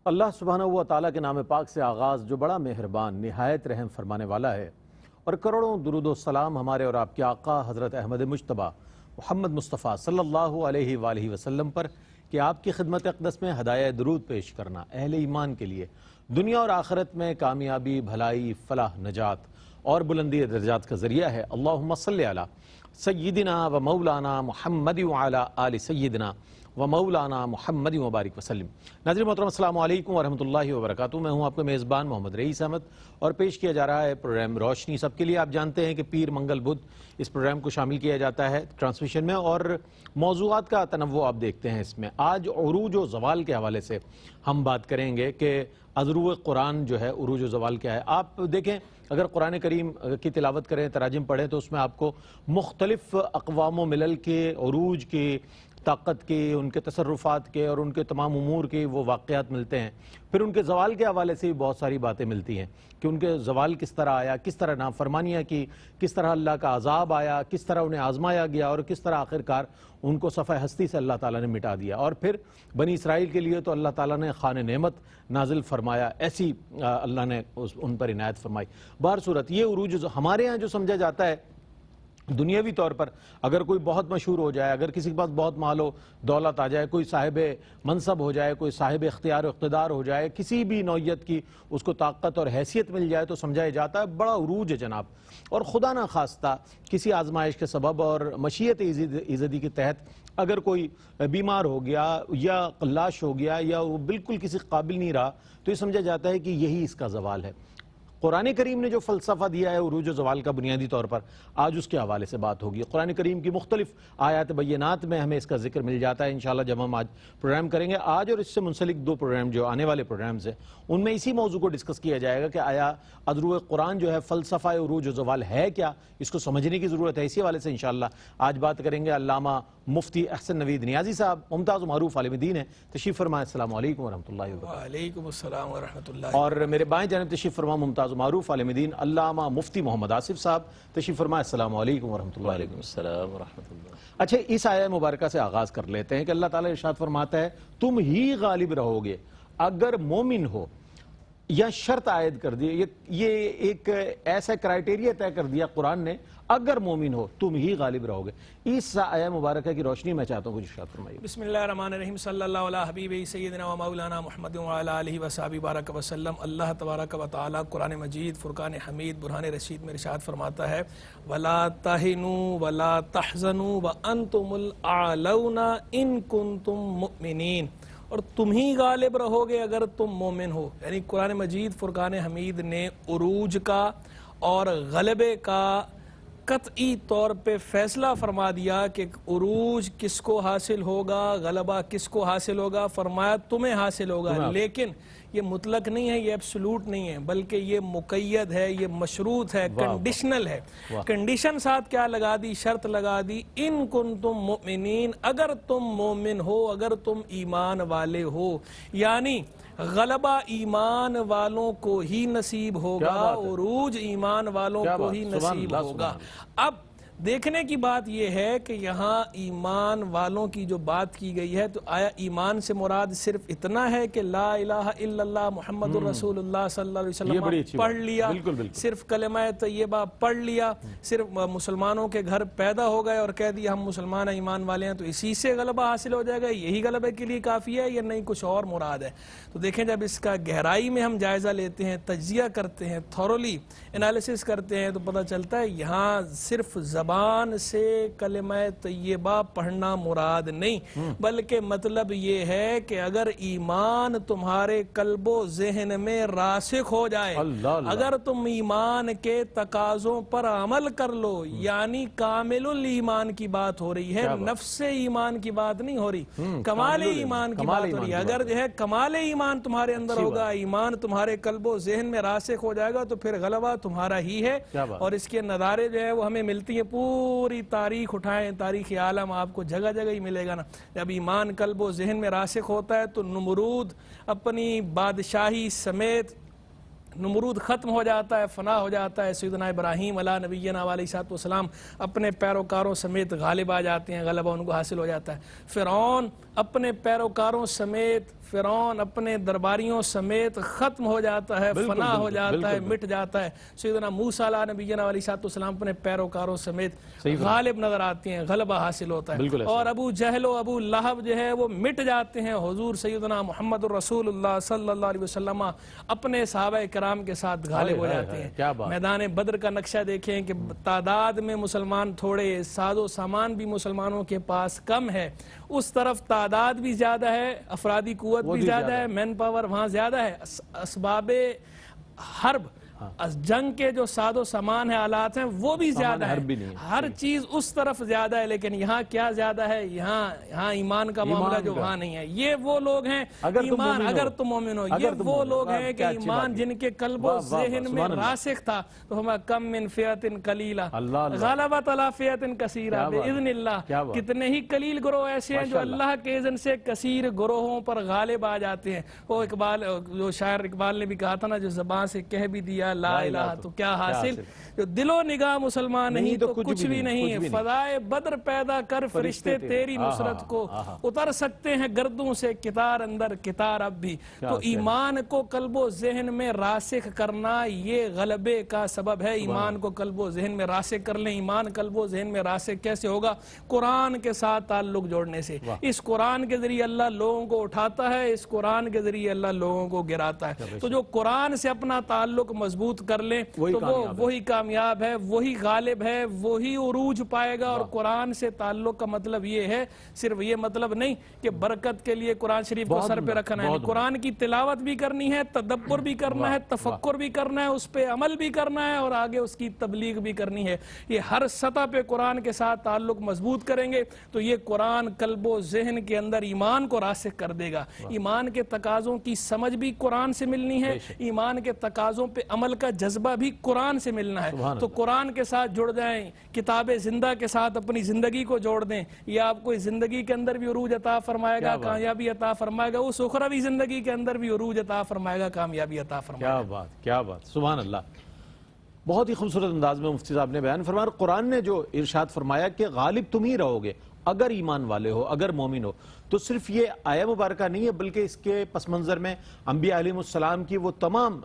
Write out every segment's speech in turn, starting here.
اللہ سبحانہ و تعالیٰ کے نام پاک سے آغاز جو بڑا مہربان نہایت رحم فرمانے والا ہے، اور کروڑوں درود و سلام ہمارے اور آپ کے آقا حضرت احمد مجتبیٰ محمد مصطفیٰ صلی اللہ علیہ وآلہ وسلم پر کہ آپ کی خدمت اقدس میں ہدایہ درود پیش کرنا اہل ایمان کے لیے دنیا اور آخرت میں کامیابی، بھلائی، فلاح، نجات اور بلندی درجات کا ذریعہ ہے۔ اللہم صلی علی سیدنا و مولانا محمد وعلی آل سیدنا و مولانا محمد مبارک وسلم۔ ناظرین محترم السلام علیکم ورحمۃ اللہ وبرکاتہ۔ میں ہوں آپ کا میزبان محمد رئیس احمد اور پیش کیا جا رہا ہے پروگرام روشنی سب کے لیے۔ آپ جانتے ہیں کہ پیر، منگل، بدھ اس پروگرام کو شامل کیا جاتا ہے ٹرانسمیشن میں، اور موضوعات کا تنوع آپ دیکھتے ہیں اس میں۔ آج عروج و زوال کے حوالے سے ہم بات کریں گے کہ عذرو قرآن جو ہے، عروج و زوال کیا ہے۔ آپ دیکھیں، اگر قرآن کریم کی تلاوت کریں، تراجم پڑھیں، تو اس میں آپ کو مختلف اقوام و ملل کے عروج کی، طاقت کے، ان کے تصرفات کے اور ان کے تمام امور کے وہ واقعات ملتے ہیں۔ پھر ان کے زوال کے حوالے سے بھی بہت ساری باتیں ملتی ہیں کہ ان کے زوال کس طرح آیا، کس طرح نافرمانیاں کی، کس طرح اللہ کا عذاب آیا، کس طرح انہیں آزمایا گیا اور کس طرح آخرکار ان کو صفحہ ہستی سے اللہ تعالیٰ نے مٹا دیا۔ اور پھر بنی اسرائیل کے لیے تو اللہ تعالیٰ نے خوان نعمت نازل فرمایا، ایسی اللہ نے ان پر عنایت فرمائی۔ بہر صورت یہ عروج ہمارے ہاں جو سمجھا جاتا ہے دنیاوی طور پر، اگر کوئی بہت مشہور ہو جائے، اگر کسی کے پاس بہت مال و دولت آ جائے، کوئی صاحب منصب ہو جائے، کوئی صاحب اختیار و اقتدار ہو جائے، کسی بھی نوعیت کی اس کو طاقت اور حیثیت مل جائے، تو سمجھایا جاتا ہے بڑا عروج ہے جناب۔ اور خدا نہ خواستہ کسی آزمائش کے سبب اور مشیت ایزدی کے تحت اگر کوئی بیمار ہو گیا یا قلاش ہو گیا یا وہ بالکل کسی قابل نہیں رہا، تو یہ سمجھا جاتا ہے کہ یہی اس کا زوال ہے۔ قرآن کریم نے جو فلسفہ دیا ہے عروج و زوال کا، بنیادی طور پر آج اس کے حوالے سے بات ہوگی۔ قرآن کریم کی مختلف آیات بینات میں ہمیں اس کا ذکر مل جاتا ہے انشاءاللہ جب ہم آج پروگرام کریں گے۔ آج اور اس سے منسلک دو پروگرام جو آنے والے پروگرامز ہیں ان میں اسی موضوع کو ڈسکس کیا جائے گا کہ آیا عذرو قرآن جو ہے فلسفہ عروج و زوال ہے کیا، اس کو سمجھنے کی ضرورت ہے۔ اسی حوالے سے انشاءاللہ آج بات کریں گے۔ علامہ مفتی احسن نوید نیازی صاحب ممتاز و معروف عالم دین ہیں، تشریف فرمائیں۔ السلام علیکم ورحمۃ اللہ وبرکاتہ۔ وعلیکم السلام ورحمۃ اللہ۔ اور میرے بائیں جانب تشریف فرما ممتاز و معروف عالم دین علامہ مفتی محمد آصف صاحب، تشریف فرمائیں۔ السلام علیکم ورحمۃ اللہ۔ وعلیکم السلام ورحمۃ اللہ۔ اچھا، اس آیہ مبارکہ سے آغاز کر لیتے ہیں کہ اللہ تعالیٰ ارشاد فرماتا ہے تم ہی غالب رہو گے اگر مومن ہو، یا شرط عائد کر دی، یہ ایک ایسا کرائیٹیریا طے کر دیا قرآن نے، اگر مومن ہو تم ہی غالب رہو گے۔ اس آیہ مبارکہ کی روشنی میں چاہتا ہوں کچھ ارشاد فرمائیے۔ بسم اللہ الرحمن الرحیم، صلی اللہ علیہ حبیب سیدنا و مولانا محمد وعلی آلہ وصحبہ بارک وسلم۔ اللہ تبارک و تعالی قرآن مجید فرقان حمید برہان رشید میں ارشاد فرماتا ہے وَلَا تَهِنُوا وَلَا تَحْزَنُوا وَأَنْتُمُ الْأَعْلَوْنَ إِن كُنتُم مُؤْمِنِينَ، اور تم ہی غالب رہو گے اگر تم مومن ہو۔ یعنی قرآن مجید فرقان حمید نے عروج کا اور غلبے کا قطعی طور پہ فیصلہ فرما دیا کہ عروج کس کو حاصل ہوگا، غلبہ کس کو حاصل ہوگا، فرمایا تمہیں حاصل ہوگا۔ لیکن یہ مطلق نہیں ہے، یہ ایبسولوٹ نہیں ہے، بلکہ یہ مقید ہے، یہ مشروط ہے، کنڈیشنل ہے۔ کنڈیشن ساتھ کیا لگا دی؟ شرط لگا دی ان کنتم مؤمنین، اگر تم مومن ہو، اگر تم ایمان والے ہو، یعنی غلبہ ایمان والوں کو ہی نصیب ہوگا، عروج ایمان والوں کو ہی نصیب ہوگا۔ اب دیکھنے کی بات یہ ہے کہ یہاں ایمان والوں کی جو بات کی گئی ہے، تو آیا ایمان سے مراد صرف اتنا ہے کہ لا الہ الا اللہ محمد الرسول اللہ صلی اللہ علیہ وسلم پڑھ لیا، صرف کلمہ طیبہ پڑھ لیا، صرف مسلمانوں کے گھر پیدا ہو گئے اور کہہ دیا ہم مسلمان ایمان والے ہیں تو اسی سے غلبہ حاصل ہو جائے گا، یہی غلبے کے لیے کافی ہے یا نہیں کچھ اور مراد ہے؟ تو دیکھیں جب اس کا گہرائی میں ہم جائزہ لیتے ہیں، تجزیہ کرتے ہیں، تھورولی انالیسس کرتے ہیں، تو پتہ چلتا ہے یہاں صرف زبان سے کلمہ طیبہ پڑھنا مراد نہیں، بلکہ مطلب یہ ہے کہ اگر ایمان تمہارے قلب و ذہن میں راسخ ہو جائے، اگر تم ایمان کے تقاضوں پر عمل کر لو، یعنی کامل الایمان کی بات ہو رہی ہے، نفس ایمان کی بات نہیں ہو رہی، کمال ایمان کی بات ہو رہی ہے۔ اگر جو ہے کمال ایمان تمہارے اندر ہوگا، ایمان تمہارے قلب و ذہن میں راسخ ہو جائے گا، تو پھر غلبہ تمہارا ہی ہے۔ اور اس کے نظارے جو ہے وہ ہمیں ملتی ہیں، پوری تاریخ اٹھائیں، تاریخ عالم آپ کو جگہ جگہ ہی ملے گا نا۔ جب ایمان قلب و ذہن میں راسخ ہوتا ہے تو نمرود اپنی بادشاہی سمیت نمرود ختم ہو جاتا ہے، فنا ہو جاتا ہے۔ سیدنا ابراہیم علیہ نبینا علیہ السلام اپنے پیروکاروں سمیت غالب آ جاتے ہیں، غلبہ ان کو حاصل ہو جاتا ہے۔ فرعون اپنے پیروکاروں سمیت فرعون اپنے درباریوں سمیت ختم ہو جاتا ہے، فنا ہو جاتا ہے، مٹ جاتا ہے۔ سیدنا موسیٰ علیہ نبینا علیہ السلام اپنے پیروکاروں سمیت غالب نظر آتے ہیں، غلبہ حاصل ہوتا ہے، اور ابو جہل و ابو لہب جو ہے وہ مٹ جاتے ہیں۔ حضور سیدنا محمد الرسول اللہ صلی اللہ علیہ وسلم اپنے صحابہ کرام کے ساتھ غالب ہو جاتے ہیں۔ میدان بدر کا نقشہ دیکھیں کہ تعداد میں مسلمان تھوڑے، ساز و سامان بھی مسلمانوں کے پاس کم ہے، اس طرف تعداد بھی زیادہ ہے، افرادی قوت بھی زیادہ ہے، مین پاور وہاں زیادہ ہے، اسباب حرب جنگ کے جو ساز و سامان ہے، آلات ہیں، وہ بھی زیادہ ہے، ہر چیز اس طرف زیادہ ہے، لیکن یہاں کیا زیادہ ہے؟ یہاں ایمان کا معاملہ جو وہاں نہیں ہے۔ یہ وہ لوگ ہیں ایمان اگر تم مومن ہو، یہ وہ لوگ ہیں کہ ایمان جن کے قلب و ذہن میں راسخ تھا، تو ہم کم من فئۃ قلیلہ غلبت علی فئۃ کثیرہ باذن اللہ۔ کتنے ہی قلیل گروہ ایسے ہیں جو اللہ کے اذن سے کثیر گروہوں پر غالب آ جاتے ہیں۔ وہ اقبال، جو شاعر اقبال نے بھی کہا تھا نا، جو زبان سے کہہ بھی دیا لا الہ تو کیا حاصل، جو دل و نگاہ مسلمان نہیں تو کچھ بھی نہیں۔ فضائے بدر پیدا کر فرشتے تیری نصرت کو، اتر سکتے ہیں گردوں سے کتار اندر کتار اب بھی۔ تو ایمان کو قلب و ذہن میں راسخ کرنا یہ غلبے کا سبب ہے۔ ایمان کو قلب و ذہن میں راسخ کر لیں۔ ایمان قلب و ذہن میں راسخ کیسے ہوگا؟ قرآن کے ساتھ تعلق جوڑنے سے۔ اس قرآن کے ذریعے اللہ لوگوں کو اٹھاتا ہے، اس قرآن کے ذریعے اللہ لوگوں کو گراتا ہے۔ تو جو قرآن سے اپنا تعلق مضبوط کر لیں تو وہ وہی کامیاب ہے، وہی غالب ہے، وہی عروج پائے گا۔ اور قرآن سے تعلق کا مطلب یہ ہے، صرف یہ مطلب نہیں کہ برکت کے لیے قرآن شریف کو سر پہ رکھنا ہے، قرآن کی تلاوت بھی کرنی ہے، تدبر بھی کرنا ہے، تفکر بھی کرنا ہے، اس پہ عمل بھی کرنا ہے، اور آگے اس کی تبلیغ بھی کرنی ہے۔ یہ ہر سطح پہ قرآن کے ساتھ تعلق مضبوط کریں گے تو یہ قرآن قلب و ذہن کے اندر ایمان کو راسخ کر دے گا۔ ایمان کے تقاضوں کی سمجھ بھی قرآن سے ملنی ہے، ایمان کے تقاضوں پہ عمل کا جذبہ بھی قرآن سے ملنا ہے۔ تو قرآن کے ساتھ جڑ جائیں، کتاب زندہ کے ساتھ اپنی زندگی کو جوڑ دیں، یہ آپ کو زندگی کے اندر بھی عروج عطا فرمائے گا، کامیابی عطا فرمائے گا، اس اخروی زندگی کے اندر بھی عروج عطا فرمائے گا، کامیابی عطا فرمائے گا۔ کیا بات، کیا بات، سبحان اللہ۔ بہت ہی خوبصورت انداز میں مفتی صاحب نے بیان فرمایا۔ قرآن نے جو ارشاد فرمایا کہ غالب تم ہی رہو گے اگر ایمان والے ہو، اگر مومن ہو، تو صرف یہ آیہ مبارکہ نہیں ہے، بلکہ اس کے پس منظر میں انبیاء علیہ السلام کی وہ تمام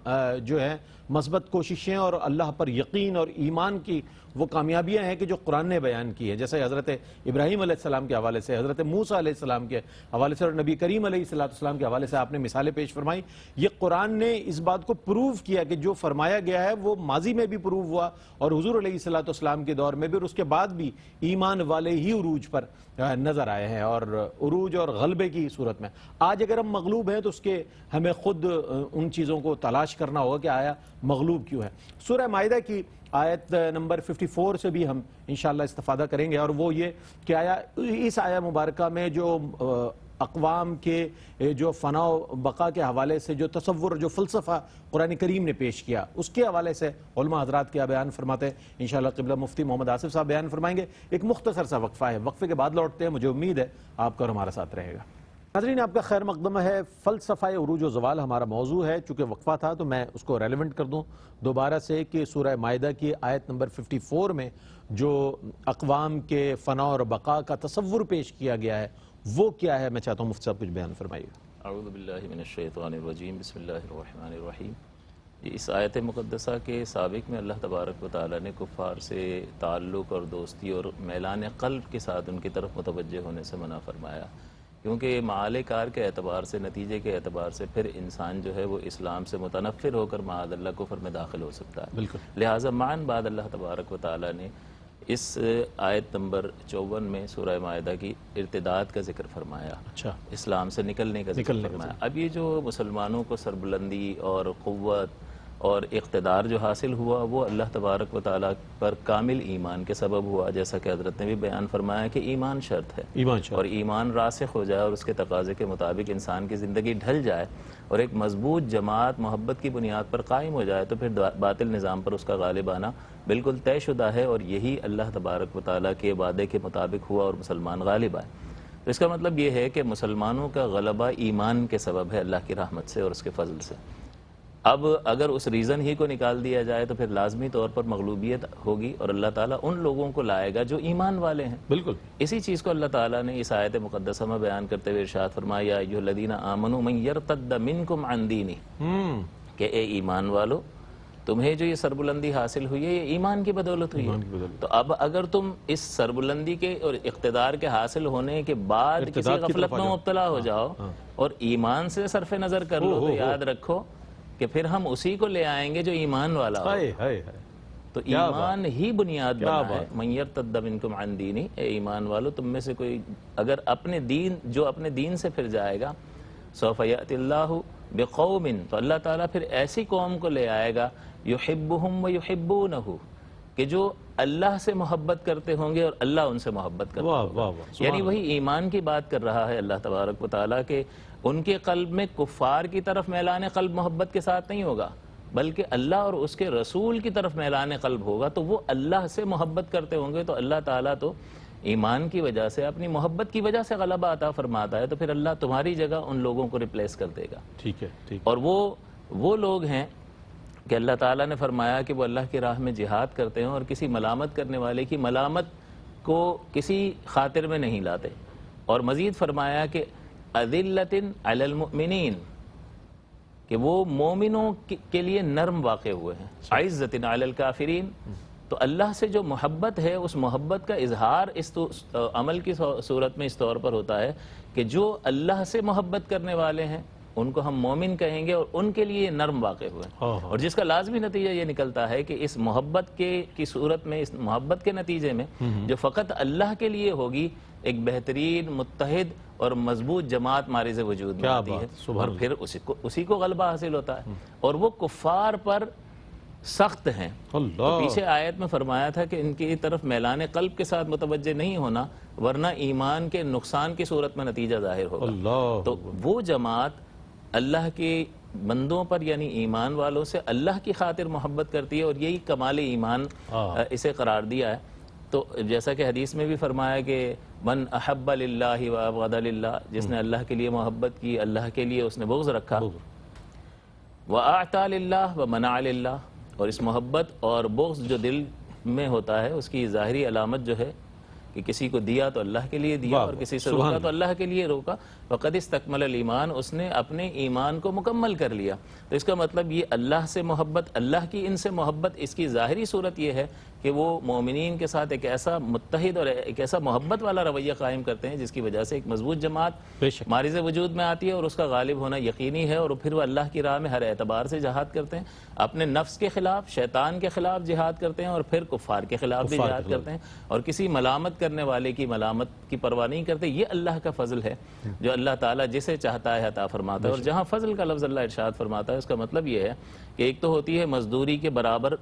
جو ہے مثبت کوششیں اور اللہ پر یقین اور ایمان کی وہ کامیابیاں ہیں کہ جو قرآن نے بیان کی ہے، جیسے حضرت ابراہیم علیہ السلام کے حوالے سے، حضرت موسیٰ علیہ السلام کے حوالے سے، اور نبی کریم علیہ السلام کے حوالے سے آپ نے مثالیں پیش فرمائی۔ یہ قرآن نے اس بات کو پروو کیا کہ جو فرمایا گیا ہے وہ ماضی میں بھی پروو ہوا، اور حضور علیہ السلام کے دور میں بھی، اور اس کے بعد بھی ایمان والے ہی عروج پر نظر آئے ہیں، اور عروج اور غلبے کی صورت میں۔ آج اگر ہم مغلوب ہیں تو اس کے ہمیں خود ان چیزوں کو تلاش کرنا ہوگا کہ آیا مغلوب کیوں ہے۔ سورہ مائدہ کی آیت نمبر 54 سے بھی ہم انشاءاللہ استفادہ کریں گے، اور وہ یہ کہ آیا اس آیہ مبارکہ میں جو اقوام کے جو فنا و بقا کے حوالے سے جو تصور، جو فلسفہ قرآن کریم نے پیش کیا، اس کے حوالے سے علماء حضرات کیا بیان فرماتے ہیں، انشاءاللہ قبلہ مفتی محمد آصف صاحب بیان فرمائیں گے۔ ایک مختصر سا وقفہ ہے، وقفے کے بعد لوٹتے ہیں، مجھے امید ہے آپ کا اور ہمارا ساتھ رہے گا۔ ناظرین آپ کا خیر مقدم ہے، فلسفہ عروج و زوال ہمارا موضوع ہے۔ چونکہ وقفہ تھا تو میں اس کو ریلیونٹ کر دوں دوبارہ سے کہ سورہ مائدہ کی آیت نمبر 54 میں جو اقوام کے فنا اور بقا کا تصور پیش کیا گیا ہے وہ کیا ہے؟ میں چاہتا ہوں مفتی صاحب کچھ بیان فرمائیے۔ اعوذ باللہ من الشیطان الرجیم، بسم اللہ الرحمن الرحیم۔ اس آیت مقدسہ کے سابق میں اللہ تبارک و تعالیٰ نے کفار سے تعلق اور دوستی اور میلان قلب کے ساتھ ان کی طرف متوجہ ہونے سے منع فرمایا، کیونکہ معال کار کے اعتبار سے، نتیجے کے اعتبار سے پھر انسان جو ہے وہ اسلام سے متنفر ہو کر معاذ اللہ کفر میں داخل ہو سکتا ہے۔ لہٰذا معاً بعد اللہ تبارک و تعالیٰ نے اس آیت نمبر 54 میں سورہ مائدہ کی ارتداد کا ذکر فرمایا، اسلام سے نکلنے کا ذکر فرمایا۔ اب یہ جو مسلمانوں کو سربلندی اور قوت اور اقتدار جو حاصل ہوا وہ اللہ تبارک و تعالیٰ پر کامل ایمان کے سبب ہوا، جیسا کہ حضرت نے بھی بیان فرمایا کہ ایمان شرط ہے، اور ایمان راسخ ہو جائے اور اس کے تقاضے کے مطابق انسان کی زندگی ڈھل جائے اور ایک مضبوط جماعت محبت کی بنیاد پر قائم ہو جائے تو پھر باطل نظام پر اس کا غالب آنا بالکل طے شدہ ہے، اور یہی اللہ تبارک و تعالیٰ کے وعدے کے مطابق ہوا اور مسلمان غالب آئے۔ تو اس کا مطلب یہ ہے کہ مسلمانوں کا غلبہ ایمان کے سبب ہے، اللہ کی رحمت سے اور اس کے فضل سے۔ اب اگر اس ریزن ہی کو نکال دیا جائے تو پھر لازمی طور پر مغلوبیت ہوگی اور اللہ تعالیٰ ان لوگوں کو لائے گا جو ایمان والے ہیں. بالکل اسی چیز کو اللہ تعالیٰ نے اس آیت مقدسہ میں بیان کرتے ہوئے ارشاد فرمایا یا ایھا الذین آمنوا من یرتد منکم عن دینہ، کہ اے ایمان والو تمہیں جو یہ سربلندی حاصل ہوئی ہے یہ ایمان کی بدولت ہوئی ہے. تو اب اگر تم اس سربلندی کے اور اقتدار کے حاصل ہونے کے بعد کسی غفلت میں مبتلا ہو جاؤ اور ایمان سے صرف نظر کر لو، تو یاد رکھو کہ پھر ہم اسی کو لے آئیں گے جو ایمان والا ہو. تو ایمان ہی بنیاد بنا ہے. من یرتد منکم عن دینہ، اے ایمان والو تم میں سے کوئی اگر اپنے دین سے پھر جائے گا، سوف یأتی اللہ بقوم، تو اللہ تعالیٰ پھر ایسی قوم کو لے آئے گا یحبہم ویحبونہ، کہ جو اللہ سے محبت کرتے ہوں گے اور اللہ ان سے محبت کرتا ہوگا. یعنی وہی ایمان کی بات کر رہا ہے اللہ تبارک و تعالیٰ کہ ان کے قلب میں کفار کی طرف میلان قلب محبت کے ساتھ نہیں ہوگا، بلکہ اللہ اور اس کے رسول کی طرف میلان قلب ہوگا. تو وہ اللہ سے محبت کرتے ہوں گے تو اللہ تعالیٰ تو ایمان کی وجہ سے اپنی محبت کی وجہ سے غلبہ عطا فرماتا ہے، تو پھر اللہ تمہاری جگہ ان لوگوں کو ریپلیس کر دے گا. ٹھیک ہے. اور وہ لوگ ہیں کہ اللہ تعالیٰ نے فرمایا کہ وہ اللہ کی راہ میں جہاد کرتے ہیں اور کسی ملامت کرنے والے کی ملامت کو کسی خاطر میں نہیں لاتے. اور مزید فرمایا کہ اذلۃ علی المؤمنین، کہ وہ مومنوں کے لیے نرم واقع ہوئے ہیں. عزۃ علی الکافرین، تو اللہ سے جو محبت ہے اس محبت کا اظہار اس عمل کی صورت میں اس طور پر ہوتا ہے کہ جو اللہ سے محبت کرنے والے ہیں ان کو ہم مومن کہیں گے اور ان کے لیے نرم واقع ہوئے. اور جس کا لازمی نتیجہ یہ نکلتا ہے کہ اس محبت کی صورت میں، اس محبت کے نتیجے میں جو فقط اللہ کے لیے ہوگی، ایک بہترین متحد اور مضبوط جماعت مارز وجود میں آتی ہے اور پھر اسی کو غلبہ حاصل ہوتا ہے. اور وہ کفار پر سخت ہیں. تو پیچھے آیت میں فرمایا تھا کہ ان کی طرف میلان قلب کے ساتھ متوجہ نہیں ہونا ورنہ ایمان کے نقصان کی صورت میں نتیجہ ظاہر ہوگا. تو وہ جماعت اللہ کے بندوں پر یعنی ایمان والوں سے اللہ کی خاطر محبت کرتی ہے اور یہی کمال ایمان اسے قرار دیا ہے. تو جیسا کہ حدیث میں بھی فرمایا کہ من احب للہ وابغض للہ، جس نے اللہ کے لیے محبت کی اللہ کے لیے اس نے بغض رکھا. واعطى للہ ومنع للہ، اور اس محبت اور بغض جو دل میں ہوتا ہے اس کی ظاہری علامت جو ہے کہ کسی کو دیا تو اللہ کے لیے دیا اور کسی سے روکا تو اللہ کے لیے روکا. وقد استکمل الایمان، اس نے اپنے ایمان کو مکمل کر لیا. تو اس کا مطلب یہ اللہ سے محبت، اللہ کی ان سے محبت، اس کی ظاہری صورت یہ ہے کہ وہ مومنین کے ساتھ ایک ایسا متحد اور ایک ایسا محبت والا رویہ قائم کرتے ہیں جس کی وجہ سے ایک مضبوط جماعت مارز وجود میں آتی ہے اور اس کا غالب ہونا یقینی ہے. اور پھر وہ اللہ کی راہ میں ہر اعتبار سے جہاد کرتے ہیں، اپنے نفس کے خلاف، شیطان کے خلاف جہاد کرتے ہیں اور پھر کفار کے خلاف بھی جہاد کرتے ہیں اور کسی ملامت کرنے والے کی ملامت کی پرواہ نہیں کرتے. یہ اللہ کا فضل ہے جو اللہ تعالیٰ جسے چاہتا ہے عطا فرماتا ہے. اور جہاں فضل کا لفظ اللہ ارشاد فرماتا ہے اس کا مطلب یہ ہے کہ ایک تو ہوتی ہے مزدوری کے برابر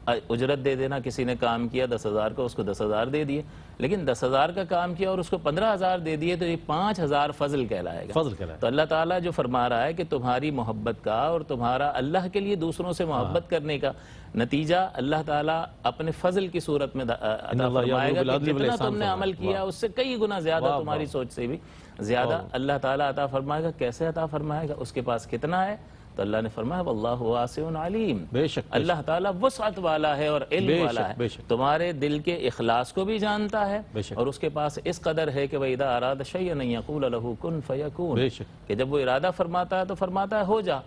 اجرت دے دینا. کسی نے کام کیا 10,000 کا، اس کو 10,000 دے دیے، لیکن 10,000 کا کام کیا اور اس کو 15,000 دے دیے تو یہ 5,000 فضل کہلائے گا. تو اللہ تعالیٰ جو فرما رہا ہے کہ تمہاری محبت کا اور تمہارا اللہ کے لیے دوسروں سے محبت کرنے کا نتیجہ اللہ تعالیٰ اپنے فضل کی صورت میں عطا فرمائے گا کہ جتنا تم نے عمل کیا اس سے کئی گنا زیادہ، تمہاری سوچ سے بھی زیادہ اللہ تعالیٰ عطا فرمائے گا. کیسے عطا فرمائے گا؟ اس کے پاس کتنا ہے؟ تو اللہ نے فرمایا واللہ واسع علیم، اللہ تعالیٰ وسعت والا ہے اور علم والا ہے، تمہارے دل کے اخلاص کو بھی جانتا ہے اور اس کے پاس اس قدر ہے کہ وَإِذَا أَرَادَ شَيْئًا أَن يَقُولَ لَهُ كُن فَيَكُونُ، کہ جب وہ ارادہ فرماتا ہے تو فرماتا ہے ہو جا،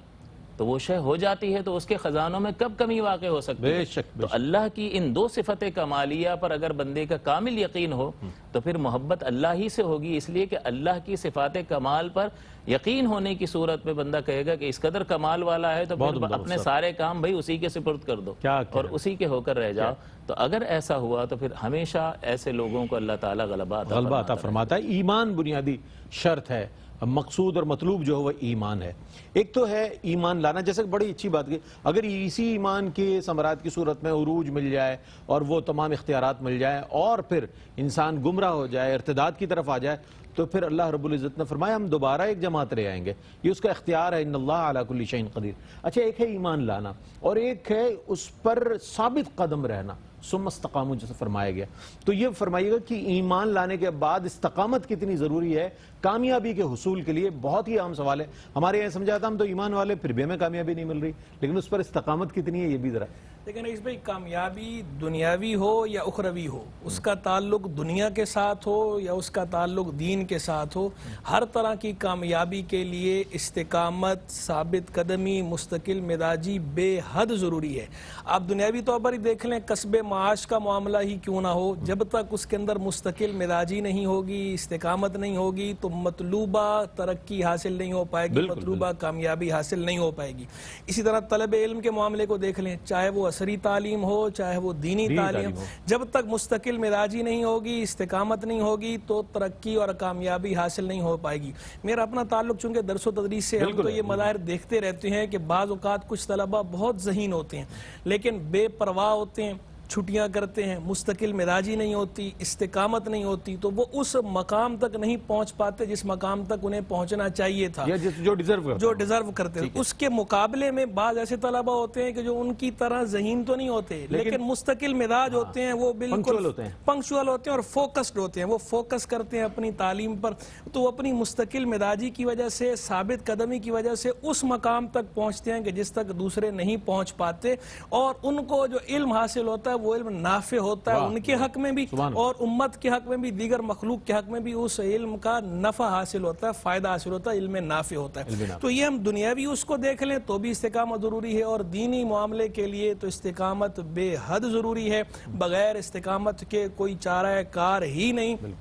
تو وہ شے ہو جاتی ہے. تو اس کے خزانوں میں کب کمی واقع ہو سکتی ہے؟ تو اللہ کی ان دو صفت کمالیہ پر اگر بندے کا کامل یقین ہو تو پھر محبت اللہ ہی سے ہوگی، اس لیے کہ اللہ کی صفات کمال پر یقین ہونے کی صورت میں بندہ کہے گا کہ اس قدر کمال والا ہے تو پھر اپنے سارے کام بھائی اسی کے سپرد کر دو اور اسی کے ہو کر رہ جاؤ. تو اگر ایسا ہوا تو پھر ہمیشہ ایسے لوگوں کو اللہ تعالیٰ غلبہ عطا فرماتا ہے. ایمان بنیادی شرط ہے، مقصود اور مطلوب جو ہے وہ ایمان ہے. ایک تو ہے ایمان لانا، جیسے بڑی اچھی بات کی، اگر اسی ایمان کے ثمرات کی صورت میں عروج مل جائے اور وہ تمام اختیارات مل جائیں اور پھر انسان گمراہ ہو جائے، ارتداد کی طرف آ جائے، تو پھر اللہ رب العزت نے فرمایا ہم دوبارہ ایک جماعت لے آئیں گے. یہ اس کا اختیار ہے، ان اللہ علی کل شیء قدیر. اچھا، ایک ہے ایمان لانا اور ایک ہے اس پر ثابت قدم رہنا. ثم استقاموا جیسے فرمایا گیا. تو یہ فرمائیے گا کہ ایمان لانے کے بعد استقامت کتنی ضروری ہے کامیابی کے حصول کے لیے. بہت ہی عام سوال ہے ہمارے یہاں. سمجھاتا ہم تو ایمان والے پھر بھی ہمیں کامیابی نہیں مل رہی, لیکن اس پر استقامت کتنی ہے یہ بھی ذرا. لیکن اس بھائی کامیابی دنیاوی ہو یا اخروی ہو, اس کا تعلق دنیا کے ساتھ ہو یا اس کا تعلق دین کے ساتھ ہو, ہر طرح کی کامیابی کے لیے استقامت, ثابت قدمی, مستقل مزاجی بے حد ضروری ہے. آپ دنیاوی طور پر ہی دیکھ لیں, کسب معاش کا معاملہ ہی کیوں نہ ہو, جب تک اس کے اندر مستقل مزاجی نہیں ہوگی, استقامت نہیں ہوگی, تو مطلوبہ ترقی حاصل نہیں ہو پائے گی, مطلوبہ کامیابی حاصل نہیں ہو پائے گی. اسی طرح طلب علم کے معاملے کو دیکھ لیں, چاہے وہ عصری تعلیم ہو چاہے وہ دینی تعلیم, جب تک مستقل مزاجی نہیں ہوگی, استقامت نہیں ہوگی, تو ترقی اور کامیابی حاصل نہیں ہو پائے گی. میرا اپنا تعلق چونکہ درس و تدریس سے, ہم تو یہ مظاہر دیکھتے رہتے ہیں کہ بعض اوقات کچھ طلبہ بہت ذہین ہوتے ہیں لیکن بے پرواہ ہوتے ہیں, چھٹیاں کرتے ہیں, مستقل مزاجی نہیں ہوتی, استقامت نہیں ہوتی, تو وہ اس مقام تک نہیں پہنچ پاتے جس مقام تک انہیں پہنچنا چاہیے تھا, جو ڈیزرو کرتے ہیں. اس کے مقابلے میں بعض ایسے طلبہ ہوتے ہیں کہ جو ان کی طرح ذہین تو نہیں ہوتے لیکن مستقل مزاج ہوتے ہیں, وہ بالکل پنکچوئل ہوتے ہیں اور فوکسڈ ہوتے ہیں, وہ فوکس کرتے ہیں اپنی تعلیم پر. تو وہ اپنی مستقل مزاجی کی وجہ سے, ثابت قدمی کی وجہ سے اس مقام تک پہنچتے ہیں کہ جس تک دوسرے نہیں پہنچ پاتے, اور ان کو جو علم حاصل ہوتا ہے وہ علم نافع ہوتا ہے ان کے حق میں بھی اور امت کے حق میں بھی, دیگر مخلوق کے حق میں بھی اس علم کا نفع حاصل ہوتا ہے, فائدہ حاصل ہوتا ہے, علم نافع ہوتا ہے. تو یہ ہم دنیاوی اس کو دیکھ لیں تو بھی استقامت ضروری ہے, اور دینی معاملے کے لیے تو استقامت بے حد ضروری ہے. بغیر استقامت کے کوئی چارہ کار ہی نہیں.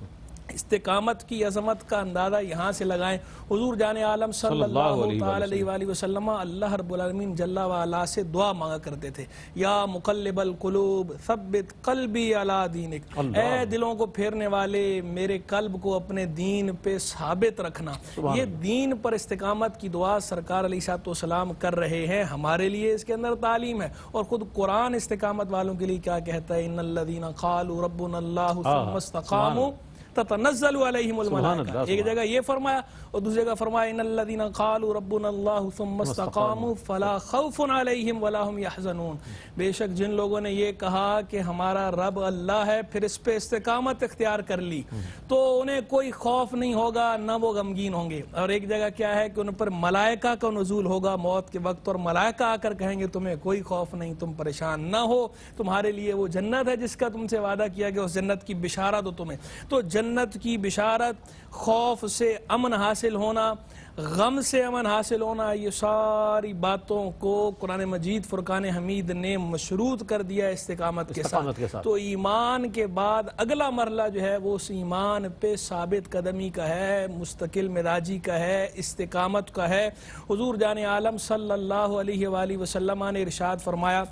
استقامت کی عظمت کا اندازہ یہاں سے لگائیں. حضور جان عالم صلی اللہ علیہ وآلہ وسلم اللہ رب العالمین جل وعلا سے دعا مانگا کرتے تھے, یا مقلب القلوب ثبت قلبی علی دینک, اے دلوں کو پھیرنے والے میرے قلب کو اپنے دین پہ ثابت رکھنا. یہ دین پر استقامت کی دعا سرکار علیہ الصلوۃ والسلام کر رہے ہیں, ہمارے لیے اس کے اندر تعلیم ہے. اور خود قرآن استقامت والوں کے لیے کیا کہتا ہے, ان الذین قالوا ربنا اللہ ثم استقاموا تتنزل علیہم الملائکہ. ایک جگہ یہ فرمایا اور دوسری جگہ فرمایا ان الذین قالوا ربنا اللہ ثم استقاموا فلا خوف علیہم ولا هم يحزنون. بے شک جن لوگوں نے یہ کہا کہ ہمارا رب اللہ ہے, پھر اس پہ استقامت اختیار کر لی, تو انہیں کوئی خوف نہیں ہوگا, نہ وہ غمگین ہوں گے. اور ایک جگہ کیا ہے کہ ان پر ملائکہ کا نزول ہوگا موت کے وقت, اور ملائکہ آ کر کہیں گے تمہیں کوئی خوف نہیں, تم پریشان نہ ہو, تمہارے لیے وہ جنت ہے جس کا تم سے وعدہ کیا گیا, اس جنت کی بشارت ہو تمہیں. تو جنت کی بشارت, خوف سے امن حاصل ہونا, غم سے امن حاصل ہونا, یہ ساری باتوں کو قرآن مجید فرقان حمید نے مشروط کر دیا استقامت کے ساتھ. تو ایمان کے بعد اگلا مرحلہ جو ہے وہ اس ایمان پہ ثابت قدمی کا ہے, مستقل مزاجی کا ہے, استقامت کا ہے. حضور جان عالم صلی اللہ علیہ وآلہ وسلم نے ارشاد فرمایا,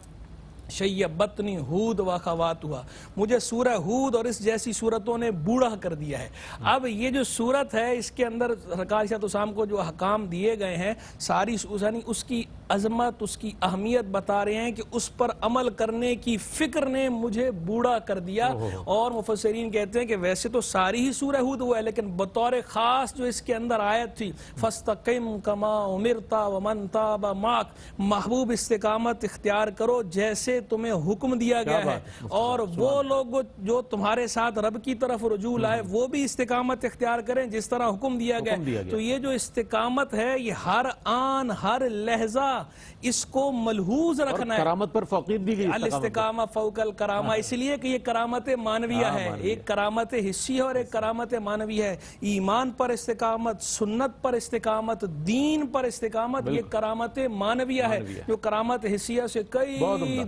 شیبتنی ہود و خواتها, مجھے سورہ ہود اور اس جیسی سورتوں نے بوڑھا کر دیا ہے. اب یہ جو سورت ہے اس کے اندر سرکار علیہ السلام کو جو احکام دیے گئے ہیں ساری اس کی عظمت, اس کی اہمیت بتا رہے ہیں کہ اس پر عمل کرنے کی فکر نے مجھے بوڑھا کر دیا. اور مفسرین کہتے ہیں کہ ویسے تو ساری ہی سورہ ہود وہ ہے, لیکن بطور خاص جو اس کے اندر آیت تھی, فاستقم کما امرت ومن تاب معک, محبوب استقامت اختیار کرو جیسے تمہیں حکم دیا گیا ہے, اور وہ لوگ جو تمہارے ساتھ رب کی طرف رجوع لائے وہ بھی استقامت اختیار کریں جس طرح حکم دیا گیا. تو یہ جو استقامت ہے یہ ہر آن ہر لحظہ اس کو ملحوظ رکھنا ہے. کرامت پر فوقیت دی گئی, الاستقامہ فوق الکرامہ, اس لیے کہ یہ کرامت مانویہ ہے, ایک کرامت حسی ہے اور ایک کرامت مانوی ہے. ایمان پر استقامت, سنت پر استقامت, دین پر استقامت, یہ کرامت مانویہ ہے. جو کرامت حسیہ سے کئی